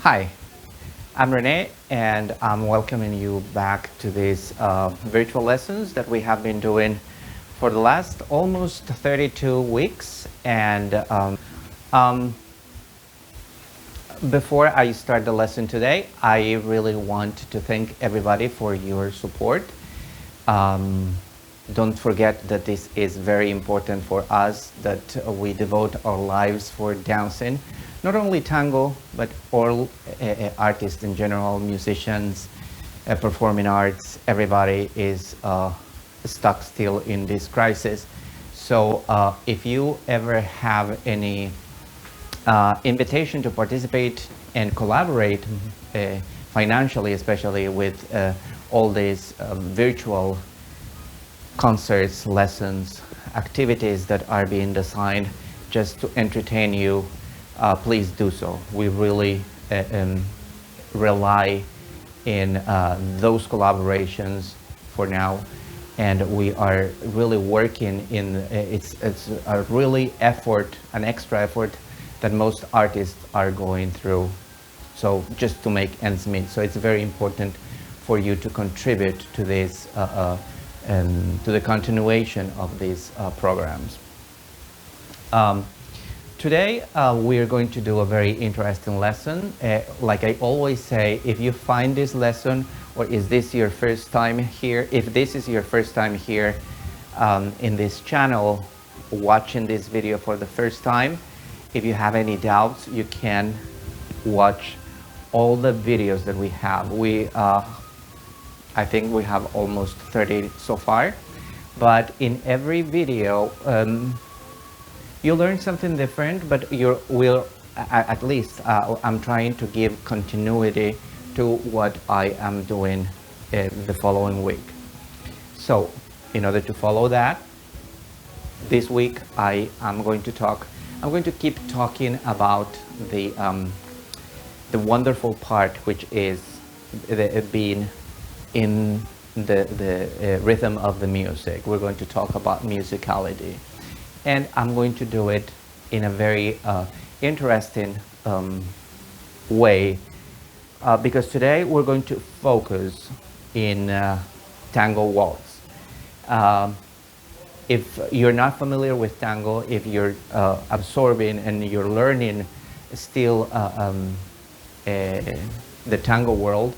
Hi, I'm Rene and I'm welcoming you back to these virtual lessons that we have been doing for the last almost 32 weeks. And um, before I start the lesson today, I really want to thank everybody for your support. Don't forget that this is very important for us, that we devote our lives for dancing, not only tango, but all artists in general, musicians, performing arts. Everybody is stuck still in this crisis. So if you ever have any invitation to participate and collaborate financially, especially with all these virtual concerts, lessons, activities that are being designed just to entertain you, please do so. We really rely in those collaborations for now, and we are really working in it's a really effort, an extra effort that most artists are going through, so just to make ends meet. So it's very important for you to contribute to this and to the continuation of these programs. Today we are going to do a very interesting lesson. Like I always say, if you find this lesson, or is this your first time here, if this is your first time here in this channel, watching this video for the first time, if you have any doubts, you can watch all the videos that we have. I think we have almost 30 so far, but in every video you learn something different, but at least I'm trying to give continuity to what I am doing the following week. So in order to follow that, this week I'm going to keep talking about the wonderful part, which is being in the rhythm of the music. We're going to talk about musicality, and I'm going to do it in a very interesting way, because today we're going to focus in Tango Waltz. If you're not familiar with tango, if you're absorbing and you're learning still the tango world,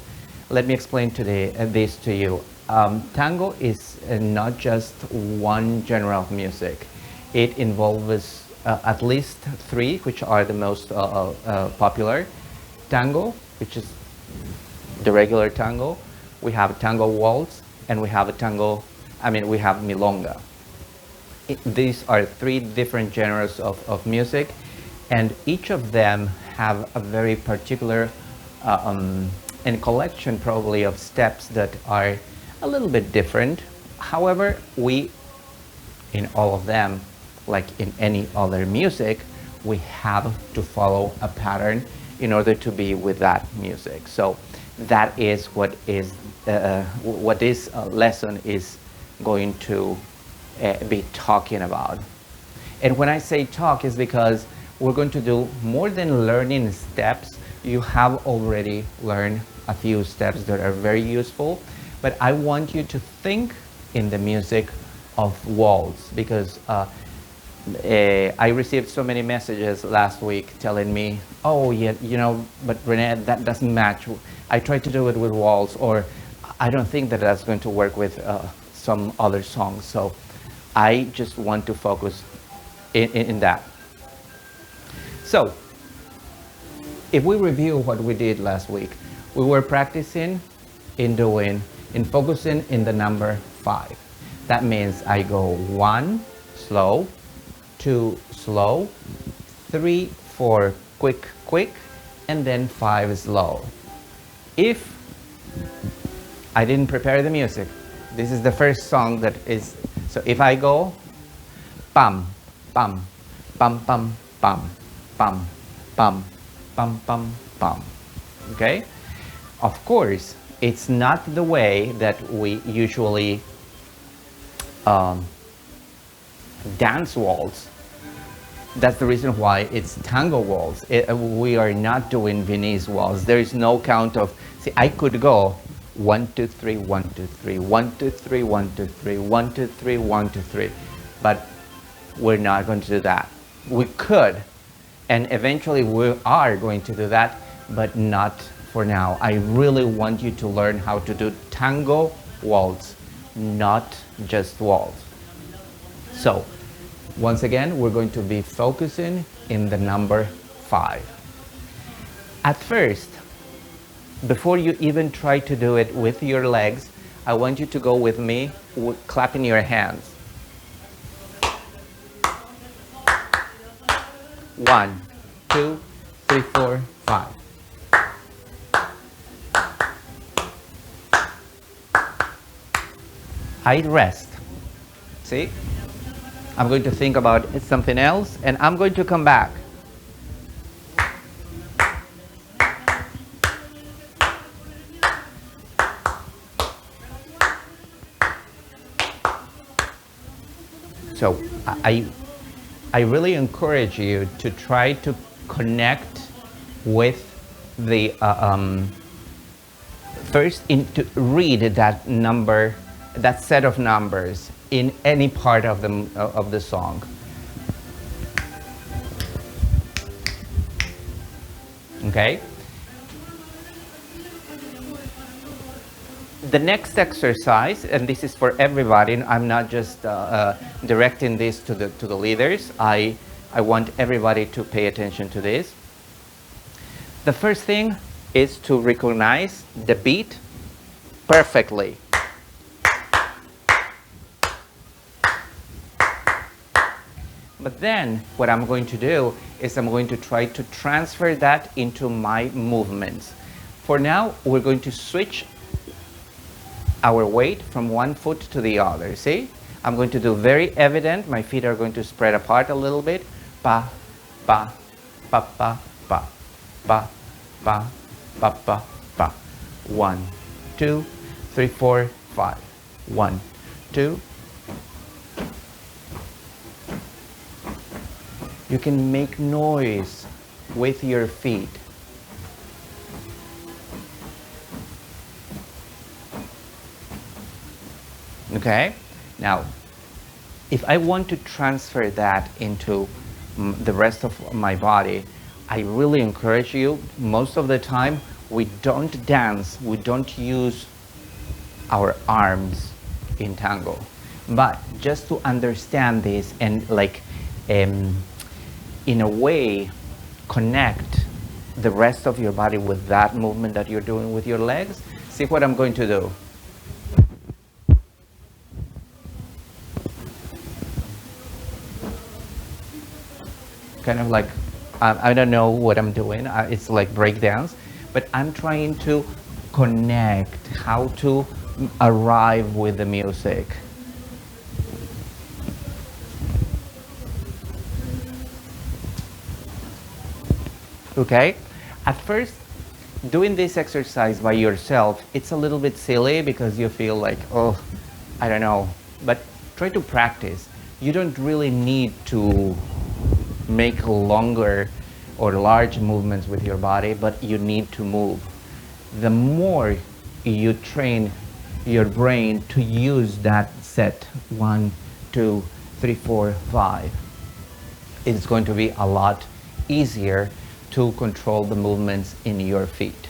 let me explain today this to you. Tango is not just one genre of music. It involves at least three, which are the most popular. Tango, which is the regular tango. We have Tango Waltz, and we have we have milonga. These are three different genres of music, and each of them have a very particular and collection probably of steps that are a little bit different. However, in all of them, like in any other music, we have to follow a pattern in order to be with that music. So that is what this lesson is going to be talking about. And when I say talk, is because we're going to do more than learning steps. You have already learned a few steps that are very useful, but I want you to think in the music of waltz, because I received so many messages last week telling me, oh yeah, but Rene, that doesn't match. I tried to do it with waltz, or I don't think that that's going to work with some other songs. So I just want to focus in that. So if we review what we did last week, we were practicing in focusing in the number 5. That means I go 1 slow, 2 slow, 3 4 quick, and then 5 slow. If I didn't prepare the music, this is the first song that is, so if I go pam pam pam pam pam pam pam pam pam pam, okay? Of course, it's not the way that we usually dance waltz. That's the reason why it's Tango Waltz. We are not doing Viennese waltz. There is no count of, see, I could go 1, 2, 3, 1, 2, 3, 1, 2, 3, 1, 2, 3, 1, 2, 3, 1, 2, 3. But we're not going to do that. We could, and eventually we are going to do that, but not for now. I really want you to learn how to do Tango Waltz, not just waltz. So, once again, we're going to be focusing in the number 5. At first, before you even try to do it with your legs, I want you to go with me, clapping your hands. 1, 2, 3, 4, 5. I rest. See? I'm going to think about something else, and I'm going to come back. So I really encourage you to try to connect with the first to read that number, that set of numbers in any part of the song. Okay? The next exercise, and this is for everybody, I'm not just directing this to the leaders. I want everybody to pay attention to this. The first thing is to recognize the beat perfectly. But then what I'm going to do is I'm going to try to transfer that into my movements. For now, we're going to switch our weight from one foot to the other. See? I'm going to do very evident. My feet are going to spread apart a little bit. Pa, pa, pa, pa, pa, pa, pa, pa, pa, pa. 1, 2, 3, 4, 5. 1, 2. You can make noise with your feet. Okay? Now, if I want to transfer that into the rest of my body, I really encourage you, most of the time, we don't dance, we don't use our arms in tango. But just to understand this and like, in a way, connect the rest of your body with that movement that you're doing with your legs. See what I'm going to do. Kind of like, I don't know what I'm doing. It's like break dance, but I'm trying to connect, how to arrive with the music. Okay? At first, doing this exercise by yourself, it's a little bit silly because you feel like, oh, I don't know. But try to practice. You don't really need to make longer or large movements with your body, but you need to move. The more you train your brain to use that set, 1, 2, 3, 4, 5, it's going to be a lot easier to control the movements in your feet.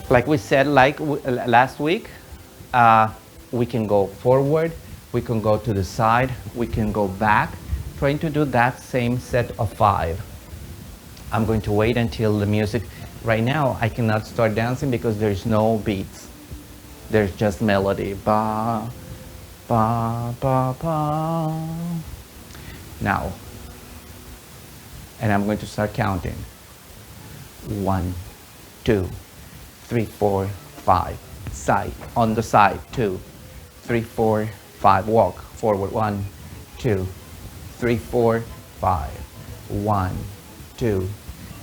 Like we said, last week, we can go forward, we can go to the side, we can go back, trying to do that same set of 5. I'm going to wait until the music. Right now, I cannot start dancing because there's no beats. There's just melody. Ba, ba, ba, ba. Now, and I'm going to start counting. 1, 2, 3, 4, 5. Side, on the side. 2, 3, 4, 5. Walk forward. 1, 2, 3, 4, 5. 1, 2,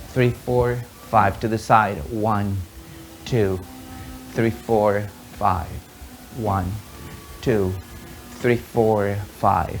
3, 4, 5. To the side. 1, 2, 3, 4, 5. 1, 2, 3, 4, 5.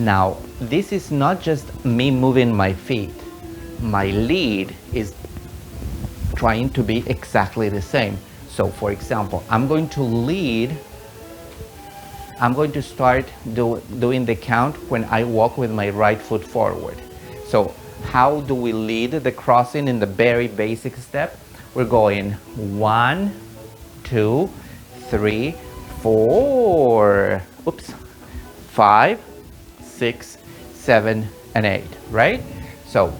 Now, this is not just me moving my feet. My lead is trying to be exactly the same. So for example, I'm going to lead, I'm going to start doing the count when I walk with my right foot forward. So how do we lead the crossing in the very basic step? We're going 1, 2, 3, 4, oops, 5, 6, 7, and 8, right? So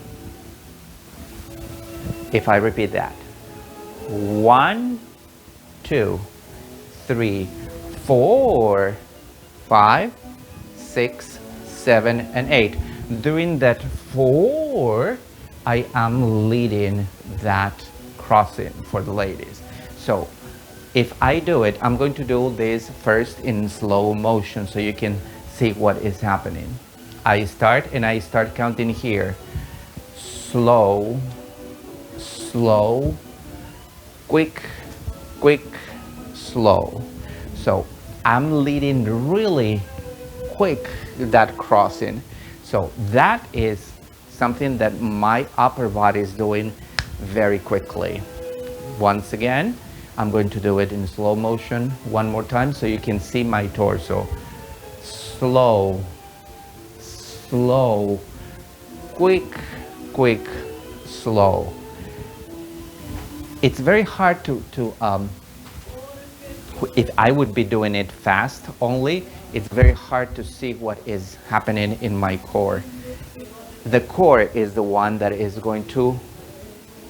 if I repeat that, 1, 2, 3, 4, 5, 6, 7, and 8. During that 4, I am leading that crossing for the ladies. So if I do it, I'm going to do this first in slow motion so you can see what is happening. I start counting here. Slow, slow, quick, quick, slow. So I'm leading really quick that crossing. So that is something that my upper body is doing very quickly. Once again, I'm going to do it in slow motion one more time so you can see my torso. Slow, slow, quick, quick, slow. It's very hard to if I would be doing it fast only, it's very hard to see what is happening in my core. The core is the one that is going to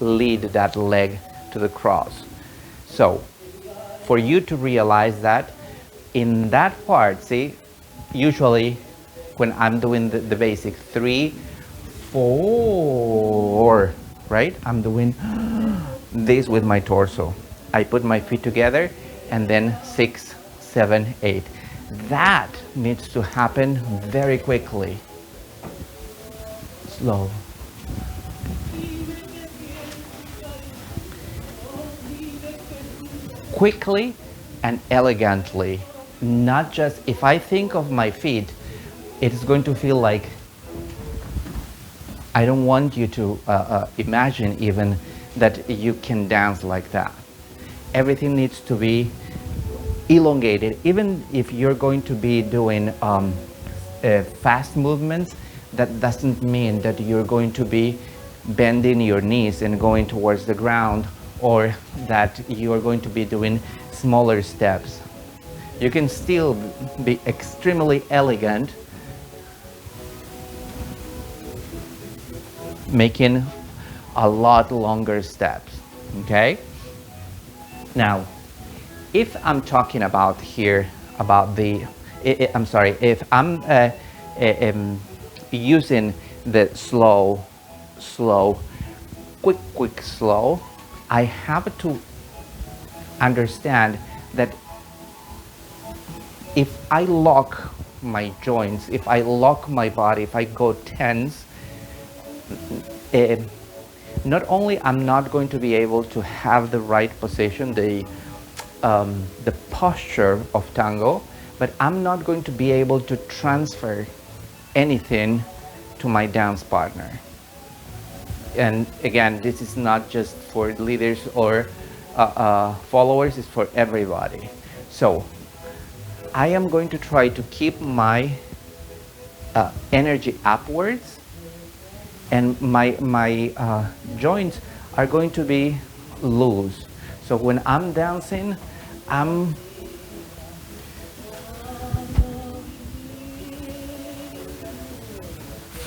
lead that leg to the cross. So for you to realize that in that part, see, usually when I'm doing the basic 3, 4, right? I'm doing this with my torso. I put my feet together and then 6, 7, 8. That needs to happen very quickly. Slow. Quickly and elegantly. Not just, if I think of my feet, it's going to feel like, I don't want you to imagine even that you can dance like that. Everything needs to be elongated. Even if you're going to be doing fast movements, that doesn't mean that you're going to be bending your knees and going towards the ground, or that you're going to be doing smaller steps. You can still be extremely elegant, making a lot longer steps, okay? Now, if I'm talking about here, about the, I'm sorry, if I'm using the slow, slow, quick, quick, slow, I have to understand that if I lock my joints, if I lock my body, if I go tense, not only I'm not going to be able to have the right position, the posture of tango, but I'm not going to be able to transfer anything to my dance partner. And again, this is not just for leaders or followers, it's for everybody. So I am going to try to keep my energy upwards, and my joints are going to be loose. So when I'm dancing, I'm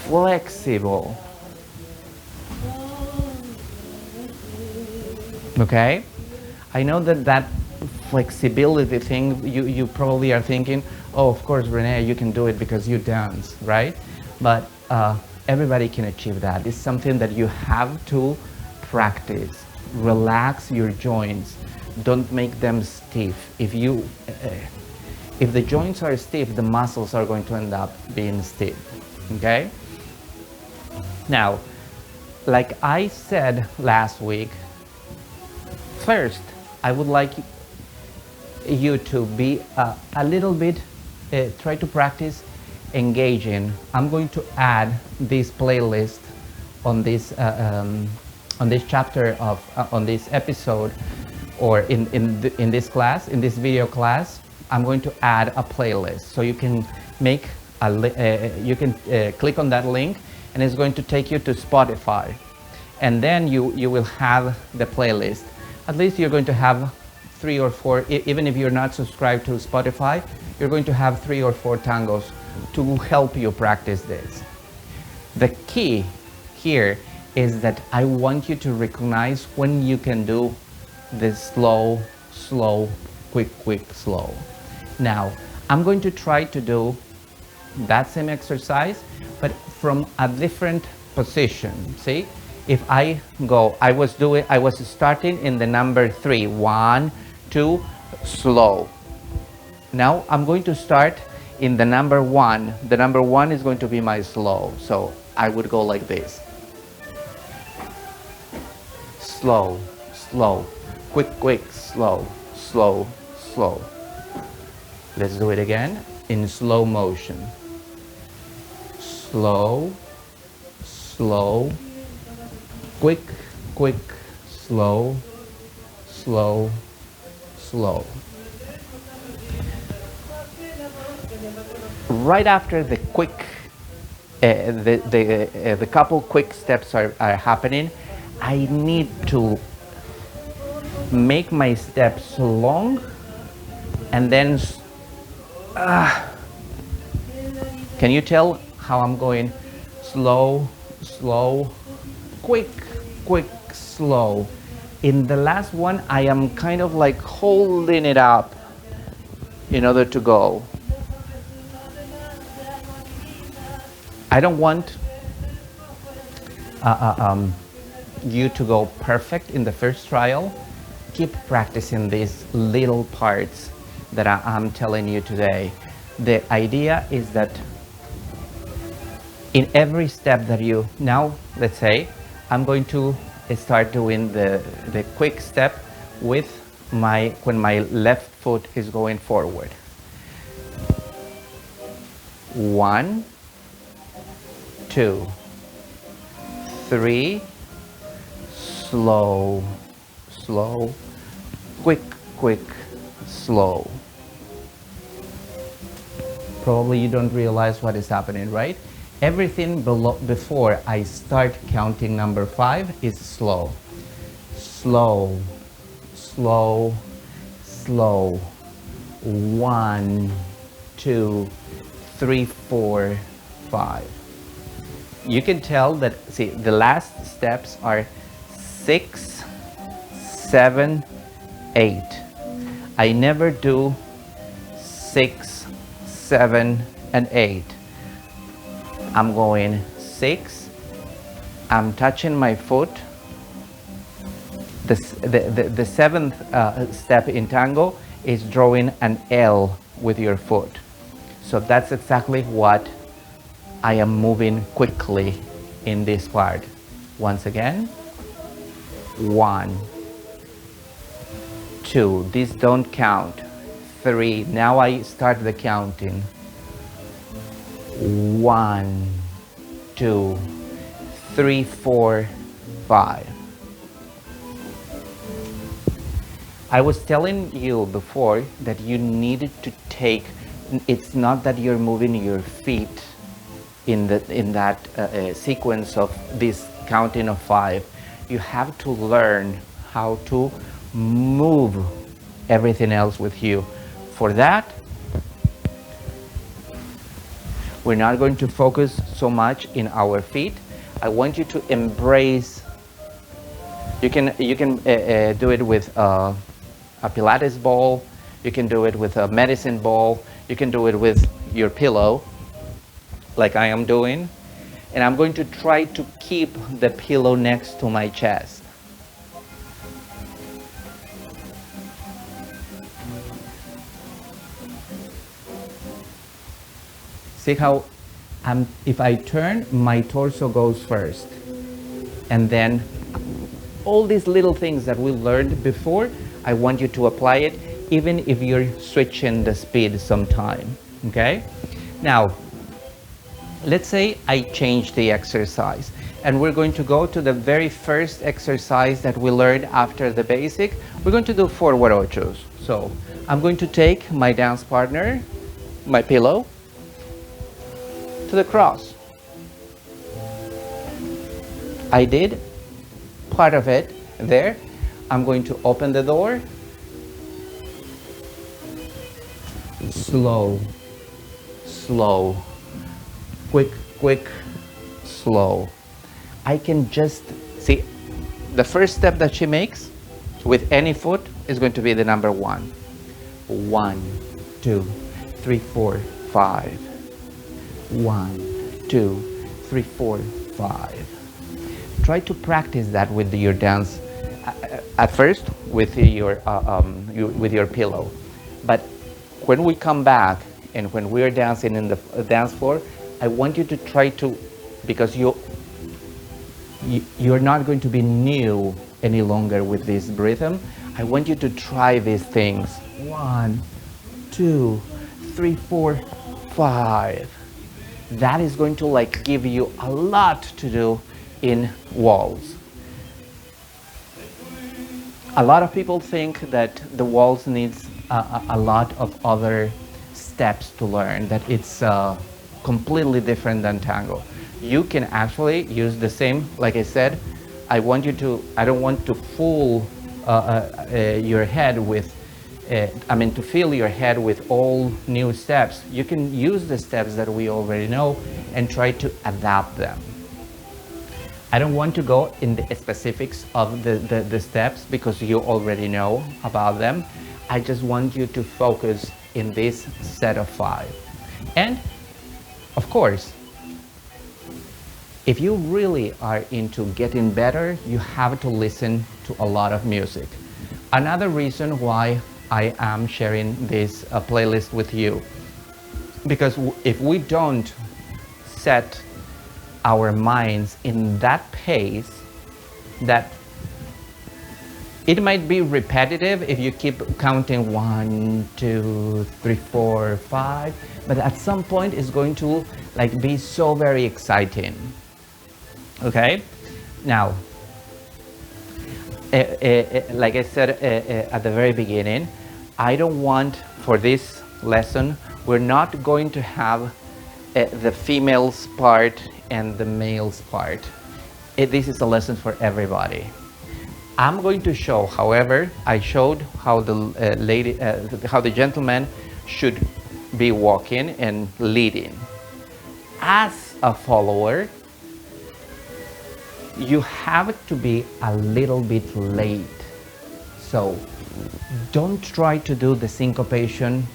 flexible. Okay? I know that flexibility thing, you probably are thinking, oh, of course, Renee, you can do it because you dance, right? But everybody can achieve that. It's something that you have to practice. Relax your joints. Don't make them stiff. If the joints are stiff, the muscles are going to end up being stiff, okay? Now, like I said last week, first, I would like you to be a little bit, try to practice engaging, I'm going to add this playlist on this chapter of on this episode, or in this class, in this video class. I'm going to add a playlist, so you can make you can click on that link, and it's going to take you to Spotify, and then you will have the playlist. At least you're going to have 3 or 4, even if you're not subscribed to Spotify, you're going to have 3 or 4 tangos to help you practice this. The key here is that I want you to recognize when you can do this slow, slow, quick, quick, slow. Now, I'm going to try to do that same exercise, but from a different position. See, if I go, I was starting in the number 3, 1, 2, slow. Now I'm going to start in the number 1. The number 1 is going to be my slow. So I would go like this. Slow, slow, quick, quick, slow, slow, slow. Let's do it again in slow motion. Slow, slow, quick, quick, slow, slow, slow. Right after the quick, the couple quick steps are happening, I need to make my steps long, and then can you tell how I'm going? Slow, slow, quick, quick, slow. In the last one, I am kind of like holding it up in order to go. I don't want you to go perfect in the first trial. Keep practicing these little parts that I'm telling you today. The idea is that in every step that you, now let's say I'm going to start doing the quick step with when my left foot is going forward. 1, 2, 3, slow, slow, quick, quick, slow. Probably you don't realize what is happening, right? Everything before I start counting number 5 is slow. Slow, slow, slow. 1, 2, 3, 4, 5. You can tell that, see, the last steps are 6, 7, 8. I never do 6, 7, and 8. I'm going 6, I'm touching my foot. The seventh step in tango is drawing an L with your foot. So that's exactly what I am moving quickly in this part. Once again, 1, 2, these don't count. 3, now I start the counting. 1, 2, 3, 4, 5. I was telling you before that you needed to take, it's not that you're moving your feet in that sequence of this counting of 5. You have to learn how to move everything else with you. For that, we're not going to focus so much in our feet. I want you to embrace. You can do it with a Pilates ball. You can do it with a medicine ball. You can do it with your pillow, like I am doing. And I'm going to try to keep the pillow next to my chest. See how if I turn, my torso goes first. And then all these little things that we learned before, I want you to apply it, even if you're switching the speed sometime, okay? Now, Let's say I change the exercise and we're going to go to the very first exercise that we learned after the basic. We're going to do 4 huarochos. So I'm going to take my dance partner, my pillow, to the cross. I did part of it there. I'm going to open the door. Slow, slow, quick, quick, slow. I can just see the first step that she makes with any foot is going to be the number 1. 1, 2, 3, 4, 5. 1, 2, 3, 4, 5. Try to practice that with your dance at first with your pillow, but when we come back and when we are dancing in the dance floor, I want you to try to, because you're not going to be new any longer with this rhythm. I want you to try these things. 1, 2, 3, 4, 5. That is going to like give you a lot to do in waltz. A lot of people think that the waltz needs a lot of other steps to learn, that it's completely different than tango. You can actually use the same, like I said, I don't want to fool your head with, to fill your head with all new steps. You can use the steps that we already know and try to adapt them. I don't want to go in the specifics of the steps because you already know about them. I just want you to focus in this set of 5. And of course, if you really are into getting better, you have to listen to a lot of music. Another reason why I am sharing this playlist with you, because if we don't set our minds in that pace, that it might be repetitive if you keep counting 1, 2, 3, 4, 5, but at some point it's going to like be so very exciting. Okay, now like I said at the very beginning, I don't want, for this lesson, we're not going to have the females part and the males part. This is a lesson for everybody. I'm going to show, however, I showed how the gentleman should be walking and leading. As a follower, you have to be a little bit late. So don't try to do the syncopation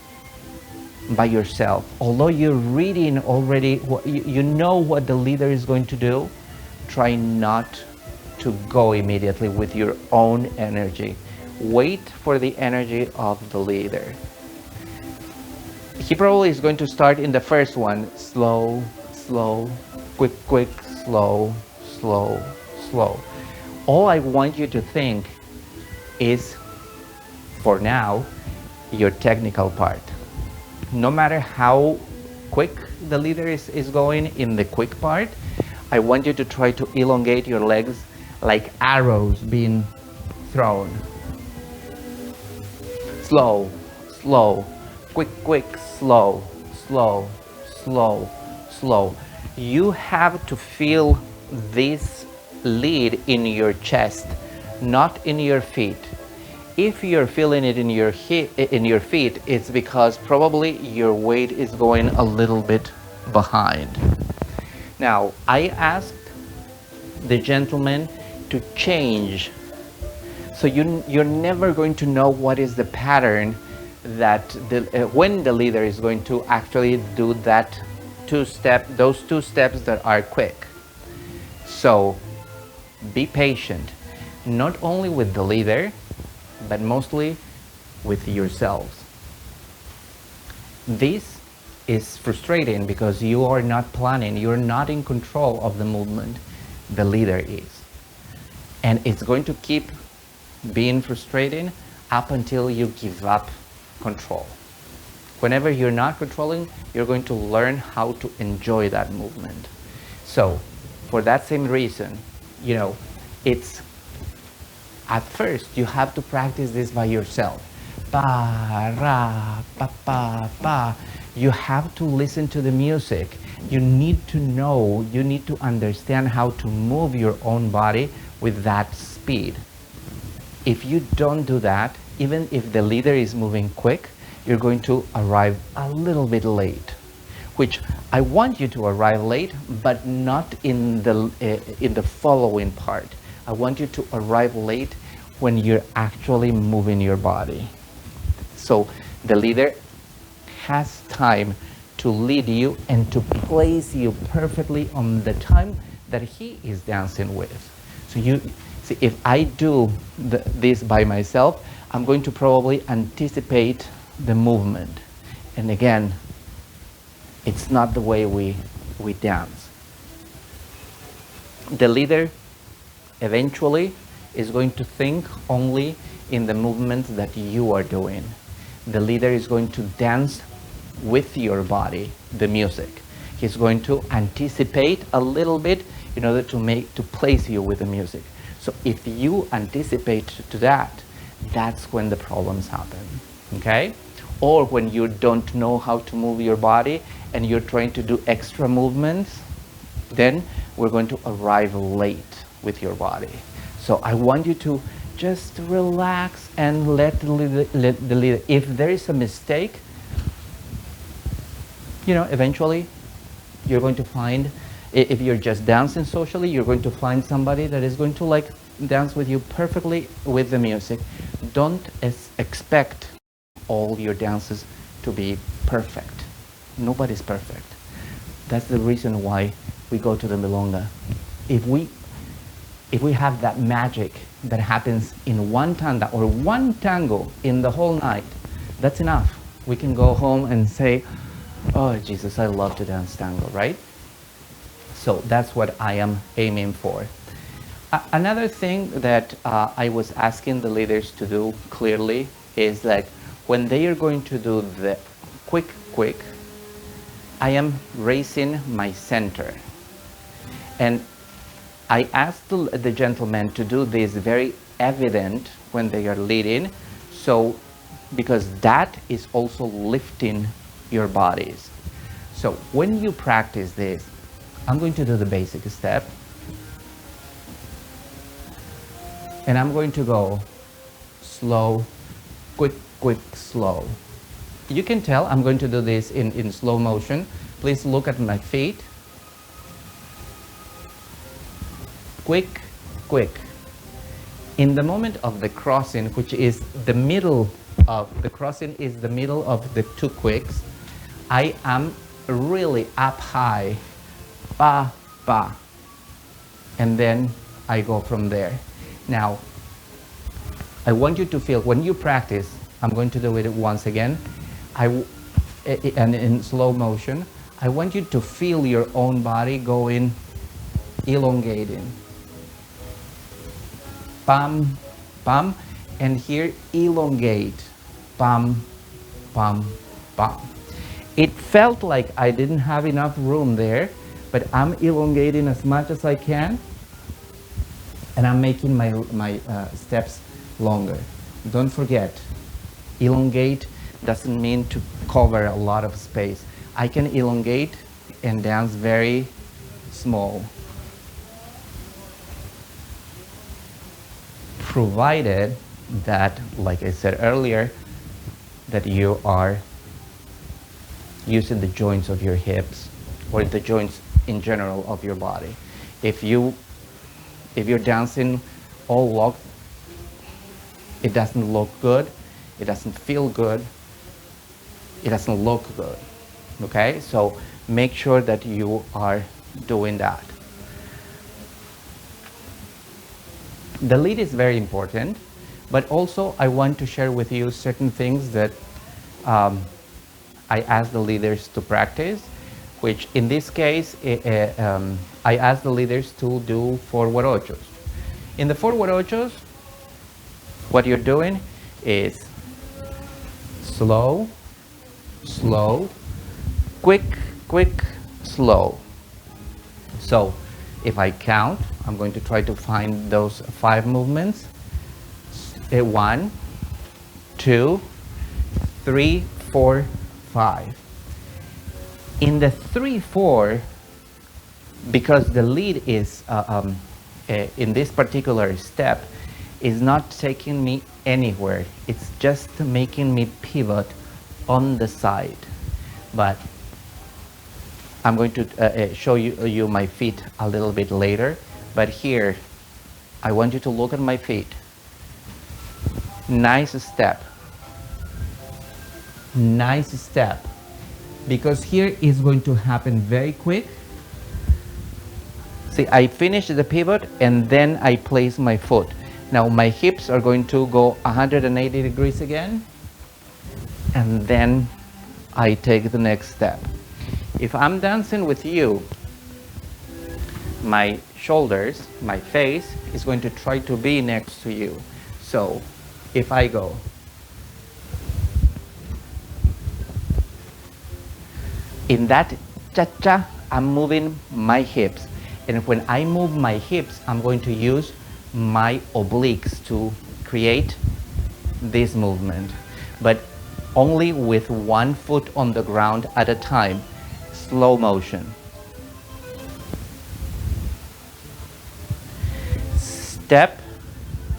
by yourself. Although you're reading already, you know what the leader is going to do, try not to go immediately with your own energy. Wait for the energy of the leader. He probably is going to start in the first one, slow, slow, quick, quick, slow, slow, slow. All I want you to think is, for now, your technical part. No matter how quick the leader is going in the quick part, I want you to try to elongate your legs like arrows being thrown. Slow, slow, quick, quick, slow, slow, slow, slow. You have to feel this lead in your chest, not in your feet. If you're feeling it in your feet, it's because probably your weight is going a little bit behind. Now, I asked the gentleman to change. So you're never going to know what is the pattern that when the leader is going to actually do that those two steps that are quick. So be patient, not only with the leader, but mostly with yourselves. This is frustrating because you are not planning, you're not in control of the movement, the leader is. And it's going to keep being frustrating up until you give up control. Whenever you're not controlling, you're going to learn how to enjoy that movement. So, for that same reason, it's at first you have to practice this by yourself. Pa, ra, pa, pa, pa. You have to listen to the music. You need to know, you need to understand how to move your own body with that speed. If you don't do that, even if the leader is moving quick, you're going to arrive a little bit late, which I want you to arrive late, but not in the following part. I want you to arrive late when you're actually moving your body. So the leader has time to lead you and to place you perfectly on the time that he is dancing with. So you see, if I do this by myself, I'm going to probably anticipate the movement. And again, it's not the way we dance. The leader eventually is going to think only in the movements that you are doing. The leader is going to dance with your body, the music. He's going to anticipate a little bit in order to place you with the music. So if you anticipate to that, that's when the problems happen, okay? Or when you don't know how to move your body and you're trying to do extra movements, then we're going to arrive late with your body. So I want you to just relax and let the leader, if there is a mistake, eventually you're going to find, if you're just dancing socially, you're going to find somebody that is going to dance with you perfectly with the music. Don't expect all your dances to be perfect. Nobody's perfect. That's the reason why we go to the milonga. If we have that magic that happens in one tanda or one tango in the whole night, that's enough. We can go home and say, oh Jesus, I love to dance tango, right? So that's what I am aiming for. Another thing that I was asking the leaders to do clearly is that when they are going to do the quick, I am raising my center. And I asked the gentlemen to do this very evident when they are leading, so because that is also lifting your bodies. So when you practice this, I'm going to do the basic step. And I'm going to go slow, quick, slow. You can tell I'm going to do this in slow motion. Please look at my feet. Quick. In the moment of the crossing, which is the middle of the crossing, is the middle of the two quicks, I am really up high, pa, pa, and then I go from there. Now, I want you to feel, when you practice, I'm going to do it once again, and in slow motion, I want you to feel your own body going, elongating. Pam, pam, and here elongate, pam, pam, pam. It felt like I didn't have enough room there, but I'm elongating as much as I can, and I'm making my steps longer. Don't forget, elongate doesn't mean to cover a lot of space. I can elongate and dance very small, provided that, like I said earlier, that you are using the joints of your hips or the joints in general of your body. If you're dancing all locked, it doesn't look good, it doesn't feel good, it doesn't look good. Okay, so make sure that you are doing that. The lead is very important, but also I want to share with you certain things that I ask the leaders to practice, which in this case, I ask the leaders to do 4 huarochos. In the 4 huarochos, what you're doing is slow, slow, quick, quick, slow. So if I count, I'm going to try to find those 5 movements. 1, 2, 3, 4, 5. In the 3, 4, because the lead is in this particular step is not taking me anywhere. It's just making me pivot on the side. But I'm going to show you my feet a little bit later. But here, I want you to look at my feet. Nice step. Nice step. Because here is going to happen very quick. See, I finish the pivot and then I place my foot. Now my hips are going to go 180 degrees again. And then I take the next step. If I'm dancing with you, my shoulders, my face is going to try to be next to you. So if I go, in that cha-cha, I'm moving my hips. And when I move my hips, I'm going to use my obliques to create this movement. But only with one foot on the ground at a time. Slow motion. Step,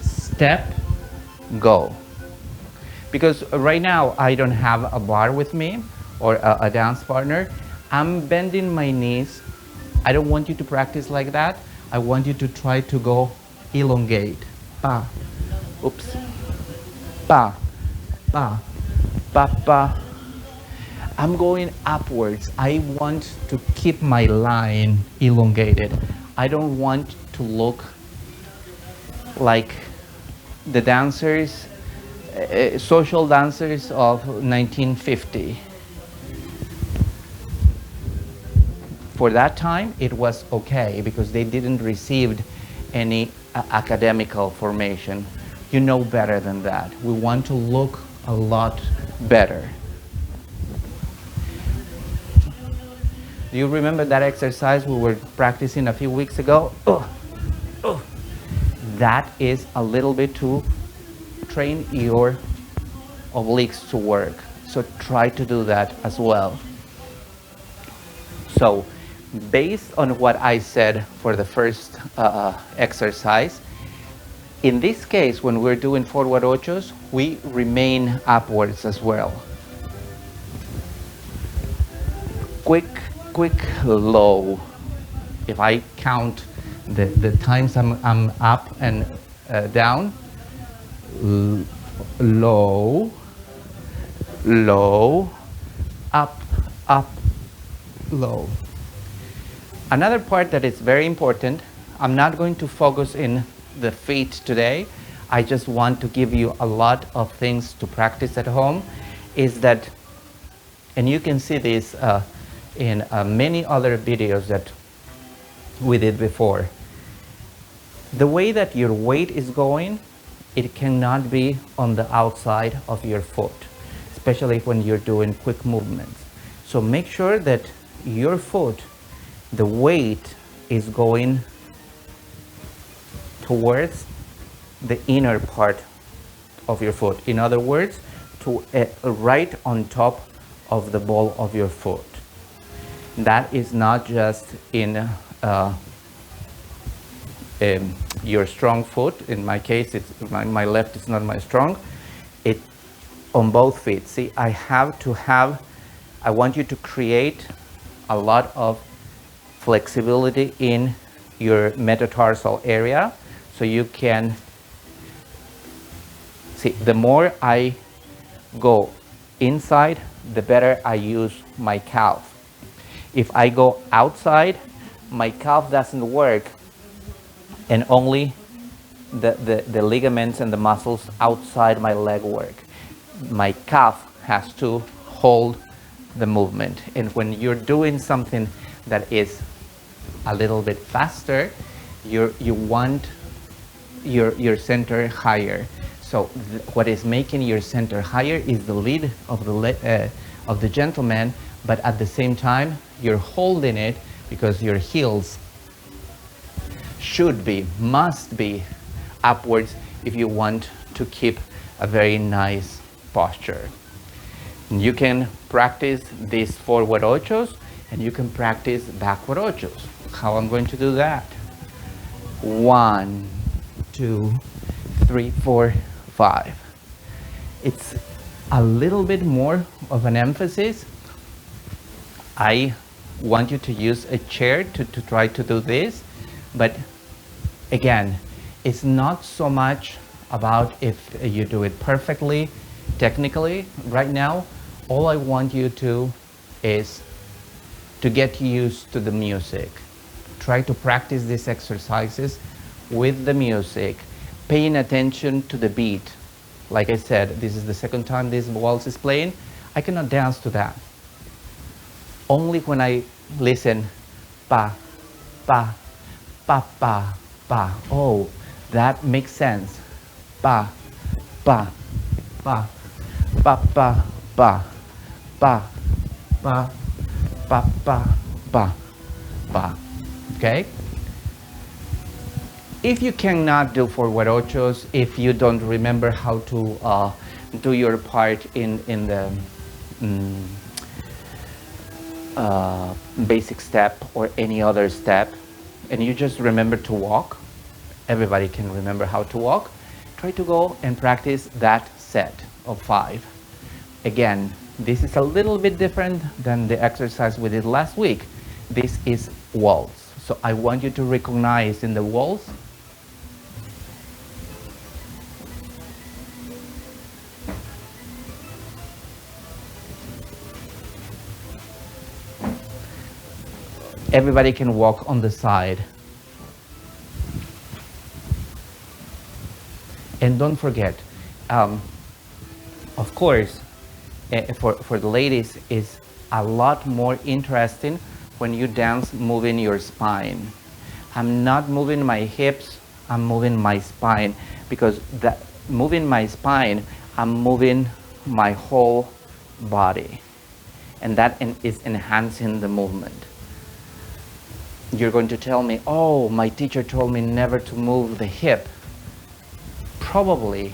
step, go. Because right now I don't have a bar with me or a dance partner. I'm bending my knees. I don't want you to practice like that. I want you to try to go elongate. Pa, oops, pa, pa, pa, pa. I'm going upwards. I want to keep my line elongated. I don't want to look like the dancers, social dancers of 1950. For that time, it was okay because they didn't receive any academical formation. You know better than that. We want to look a lot better. Do you remember that exercise we were practicing a few weeks ago? That is a little bit to train your obliques to work. So try to do that as well. So based on what I said for the first exercise, in this case, when we're doing forward ochos, we remain upwards as well. Quick, quick, low. If I count the times I'm up and down, low, low, up, up, low. Another part that is very important, I'm not going to focus in the feet today. I just want to give you a lot of things to practice at home, is that, and you can see this in many other videos that we did before. The way that your weight is going, it cannot be on the outside of your foot, especially when you're doing quick movements. So make sure that your foot, the weight is going towards the inner part of your foot. In other words, to right on top of the ball of your foot. That is not just in your strong foot. In my case, it's my left is not my strong. It on both feet. See, I want you to create a lot of flexibility in your metatarsal area, so you can see, the more I go inside, the better I use my calf. If I go outside, my calf doesn't work, and only the ligaments and the muscles outside my leg work. My calf has to hold the movement. And when you're doing something that is a little bit faster, you want your center higher. So what is making your center higher is the lead of of the gentleman, but at the same time, you're holding it because your heels should be, must be upwards if you want to keep a very nice posture. You can practice these forward ochos and you can practice backward ochos. How I'm going to do that? 1, 2, 3, 4, 5. It's a little bit more of an emphasis. I want you to use a chair to try to do this, but again, it's not so much about if you do it perfectly, technically. Right now, all I want you to is to get used to the music. Try to practice these exercises with the music, paying attention to the beat. Like I said, this is the second time this waltz is playing. I cannot dance to that. Only when I listen, pa, pa, pa, pa, pa. Oh, that makes sense. Pa, pa, pa, pa, pa, pa, pa, pa, pa, pa, pa, pa. Okay? If you cannot do forward ochos, if you don't remember how to do your part in the basic step or any other step, and you just remember to walk, everybody can remember how to walk, try to go and practice that set of 5. Again, this is a little bit different than the exercise we did last week. This is waltz. So I want you to recognize in the waltz everybody can walk on the side. And don't forget, of course, for the ladies, it's a lot more interesting when you dance moving your spine. I'm not moving my hips, I'm moving my spine, because that moving my spine, I'm moving my whole body. And that is enhancing the movement. You're going to tell me, oh, my teacher told me never to move the hip. Probably,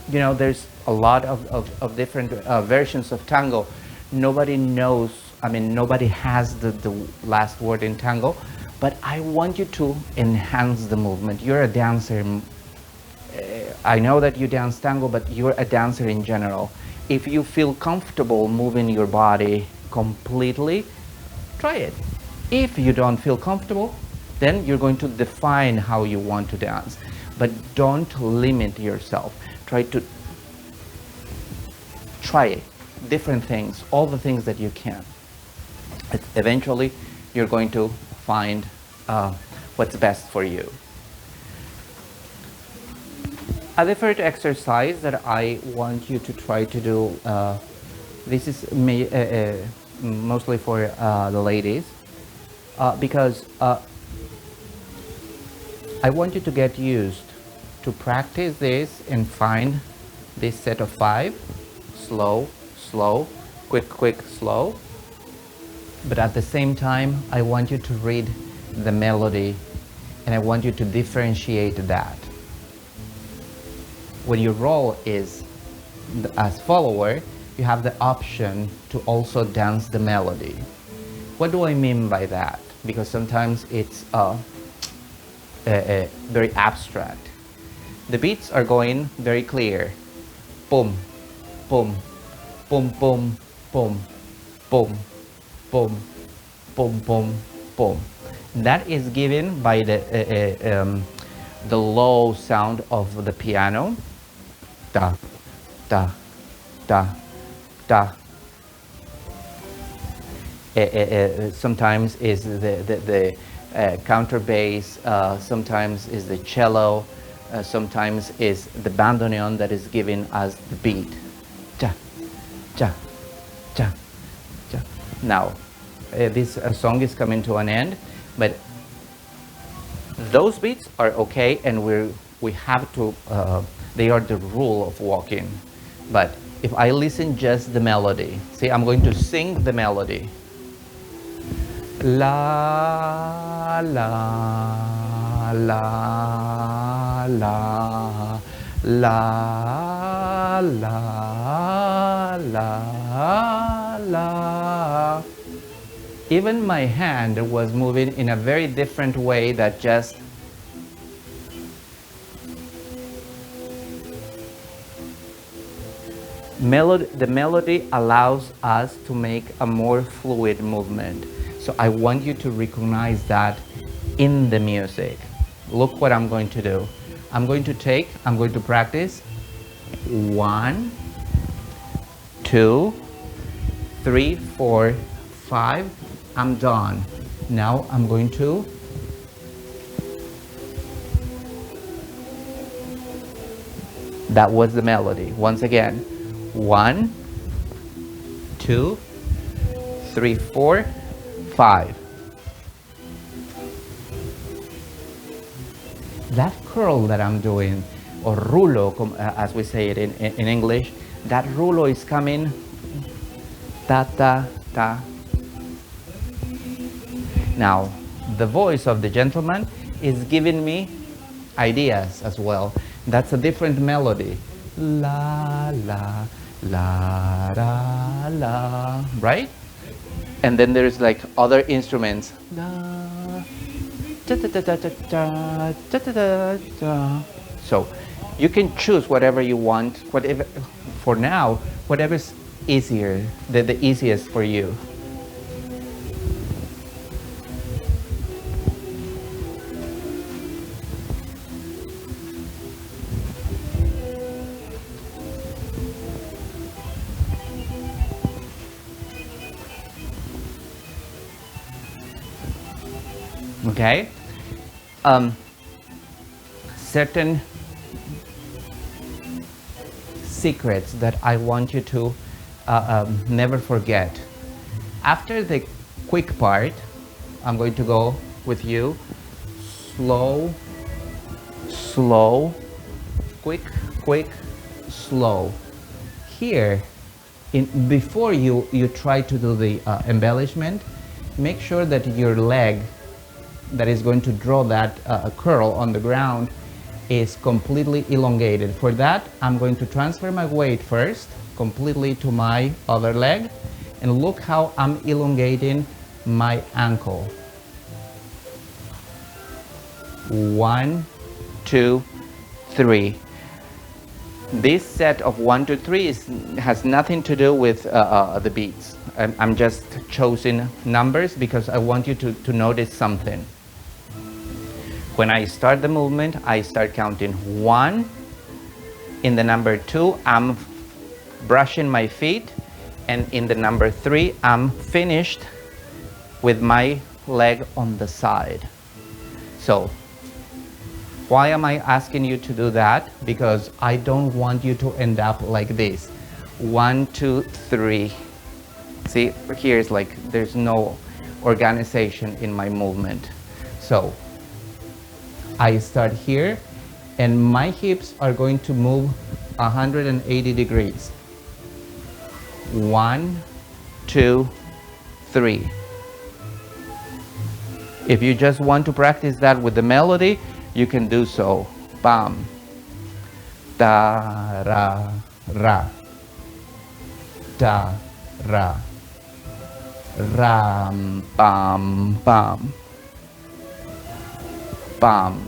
you know, there's a lot of different versions of tango. Nobody knows, I mean, nobody has the last word in tango, but I want you to enhance the movement. You're a dancer. I know that you dance tango, but you're a dancer in general. If you feel comfortable moving your body completely, try it. If you don't feel comfortable, then you're going to define how you want to dance. But don't limit yourself. Try different things, all the things that you can. Eventually, you're going to find what's best for you. A different exercise that I want you to try to do, this is mostly for the ladies, because I want you to get used to practice this and find this set of 5, slow, slow, quick, quick, slow. But at the same time, I want you to read the melody and I want you to differentiate that. When your role is as follower, you have the option to also dance the melody. What do I mean by that? Because sometimes it's very abstract. The beats are going very clear. Boom, boom, boom, boom, boom, boom, boom, boom, boom, boom. That is given by the low sound of the piano. Da, da, da, da. Sometimes is the counter bass, sometimes is the cello, sometimes is the bandoneon that is given as the beat. Ja, ja, ja, ja. Now, this song is coming to an end, but those beats are okay, and we have to. They are the rule of walking, but if I listen just the melody, see, I'm going to sing the melody. La, la, la, la, la, la, la, la. Even my hand was moving in a very different way that just the melody allows us to make a more fluid movement. So I want you to recognize that in the music. Look what I'm going to do. I'm going to practice 1, 2, 3, 4, 5. I'm done. Now I'm going to that was the melody. Once again, 1, 2, 3, 4, 5. That curl that I'm doing, or rulo, as we say it in English, that rulo is coming ta ta ta. Now, the voice of the gentleman is giving me ideas as well. That's a different melody. La la la la la, right? And then there's like other instruments. La, da, da, da, da, da, da, da, da, da. So you can choose whatever you want, whatever for now, whatever's easier, the easiest for you. Okay, certain secrets that I want you to never forget. After the quick part, I'm going to go with you slow, slow, quick, quick, slow. Here, before you try to do the embellishment, make sure that your leg that is going to draw that curl on the ground is completely elongated. For that, I'm going to transfer my weight first completely to my other leg, and look how I'm elongating my ankle. 1, 2, 3. This set of 1, 2, 3 has nothing to do with the beats. I'm just choosing numbers because I want you to notice something. When I start the movement, I start counting 1. In the number 2, I'm brushing my feet. And in the number 3, I'm finished with my leg on the side. So, why am I asking you to do that? Because I don't want you to end up like this. 1, 2, 3. See, here is like there's no organization in my movement. So, I start here, and my hips are going to move 180 degrees. 1, 2, 3. If you just want to practice that with the melody, you can do so. Bam, da, ra, ra, da, ra, ram, bam, bam. Bam,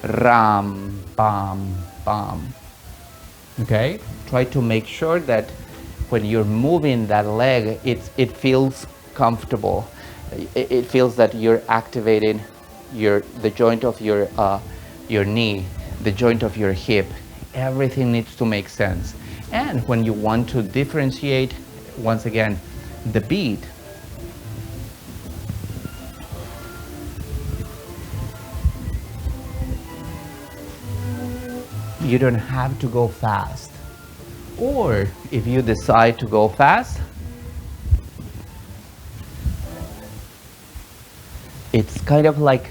ram, bam, bam. Okay? Try to make sure that when you're moving that leg, it feels comfortable. It feels that you're activating the joint of your knee, the joint of your hip. Everything needs to make sense. And when you want to differentiate, once again, the beat, you don't have to go fast. Or if you decide to go fast, it's kind of like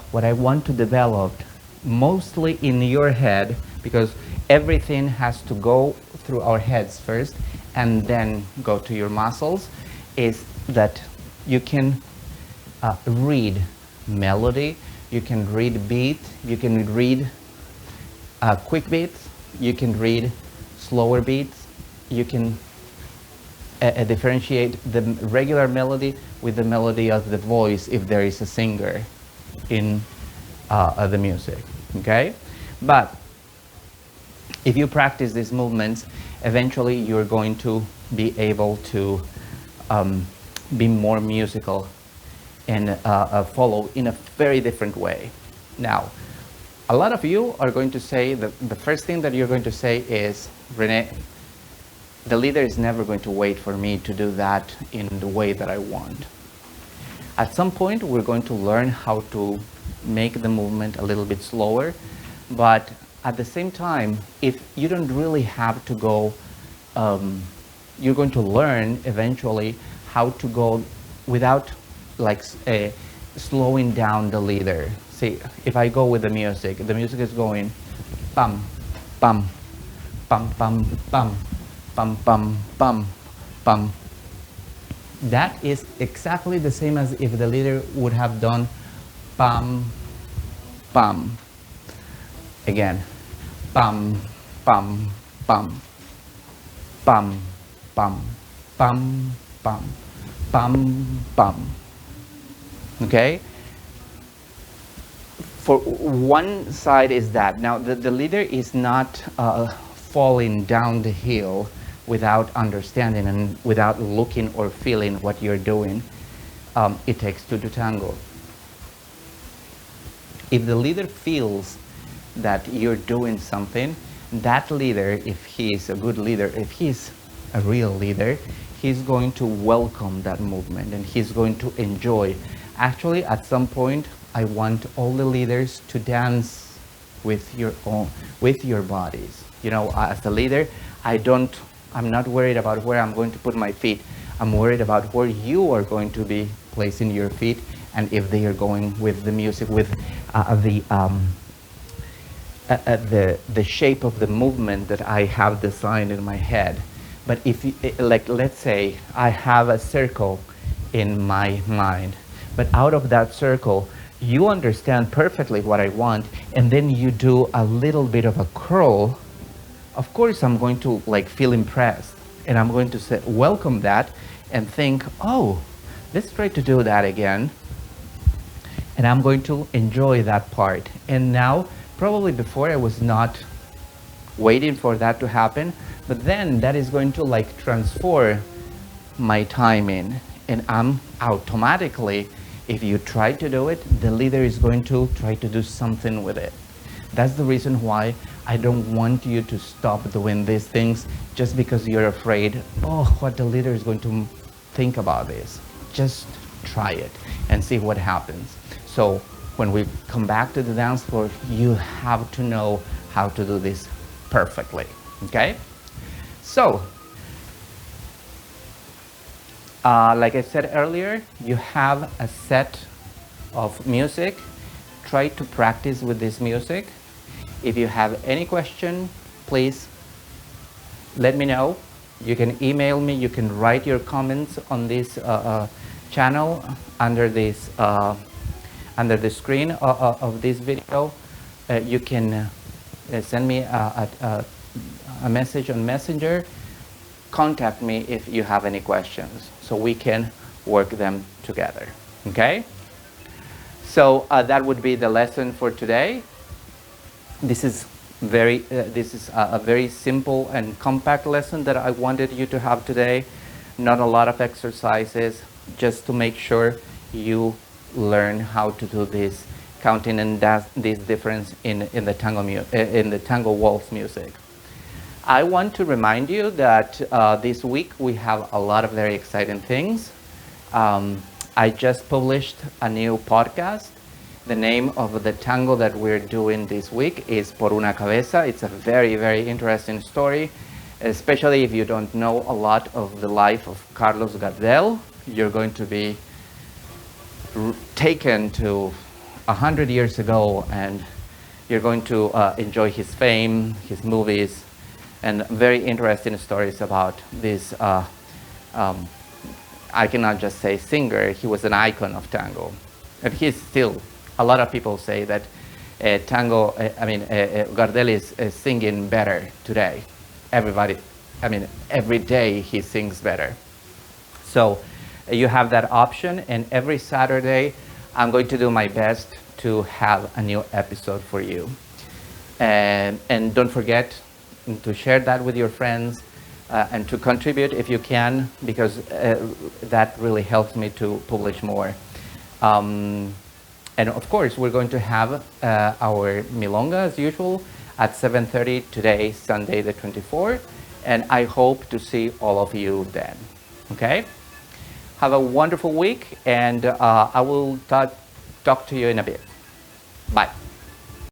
what I want to develop mostly in your head, because everything has to go through our heads first and then go to your muscles, is that you can read melody, you can read beat, you can read quick beats, you can read slower beats, you can differentiate the regular melody with the melody of the voice if there is a singer in the music, okay? But if you practice these movements, eventually you're going to be able to be more musical and follow in a very different way. Now, a lot of you are going to say that the first thing that you're going to say is, Rene, the leader is never going to wait for me to do that in the way that I want. At some point, we're going to learn how to make the movement a little bit slower, but at the same time, if you don't really have to go, you're going to learn eventually how to go without like slowing down the leader. See, if I go with the music is going bum, bum, bum, bum, bum, bum, bum, bum, bum. That is exactly the same as if the leader would have done bum, bum. Again, bum, bum, bum, bum, bum, bum, bum, bum, bum. Okay? For one side is that. Now, the leader is not falling down the hill without understanding and without looking or feeling what you're doing. It takes two to tango. If the leader feels that you're doing something, that leader, if he is a good leader, if he's a real leader, he's going to welcome that movement and he's going to enjoy. Actually, at some point, I want all the leaders to dance with your bodies. You know, as a leader, I'm not worried about where I'm going to put my feet. I'm worried about where you are going to be placing your feet and if they are going with the music, with the shape of the movement that I have designed in my head. But if you, like, let's say I have a circle in my mind, but out of that circle, you understand perfectly what I want, and then you do a little bit of a curl, of course I'm going to like feel impressed, and I'm going to say, welcome that, and think, oh, let's try to do that again. And I'm going to enjoy that part. And now, probably before I was not waiting for that to happen, but then that is going to like transform my timing, and I'm automatically, if you try to do it, the leader is going to try to do something with it. That's the reason why I don't want you to stop doing these things just because you're afraid, oh, what the leader is going to think about this. Just try it and see what happens. So when we come back to the dance floor, you have to know how to do this perfectly, okay? So, like I said earlier, you have a set of music. Try to practice with this music. If you have any question, please let me know. You can email me, you can write your comments on this channel under this under the screen of this video. You can send me a message on Messenger. Contact me if you have any questions so we can work them together. Okay? So that would be the lesson for today. This is a very simple and compact lesson that I wanted you to have today. Not a lot of exercises, just to make sure you learn how to do this counting and this difference in the Tango Waltz music. I want to remind you that this week we have a lot of very exciting things. I just published a new podcast. The name of the tango that we're doing this week is Por una Cabeza. It's a very, very interesting story, especially if you don't know a lot of the life of Carlos Gardel. You're going to be taken to 100 years ago, and you're going to enjoy his fame, his movies, and very interesting stories about this. I cannot just say singer, he was an icon of tango. And he's still, a lot of people say that Gardel is singing better today. Everybody, every day he sings better. So you have that option, and every Saturday I'm going to do my best to have a new episode for you. And don't forget to share that with your friends and to contribute if you can, because that really helps me to publish more. And of course, we're going to have our Milonga as usual at 7:30 today, Sunday the 24th. And I hope to see all of you then. Okay? Have a wonderful week, and I will talk to you in a bit. Bye.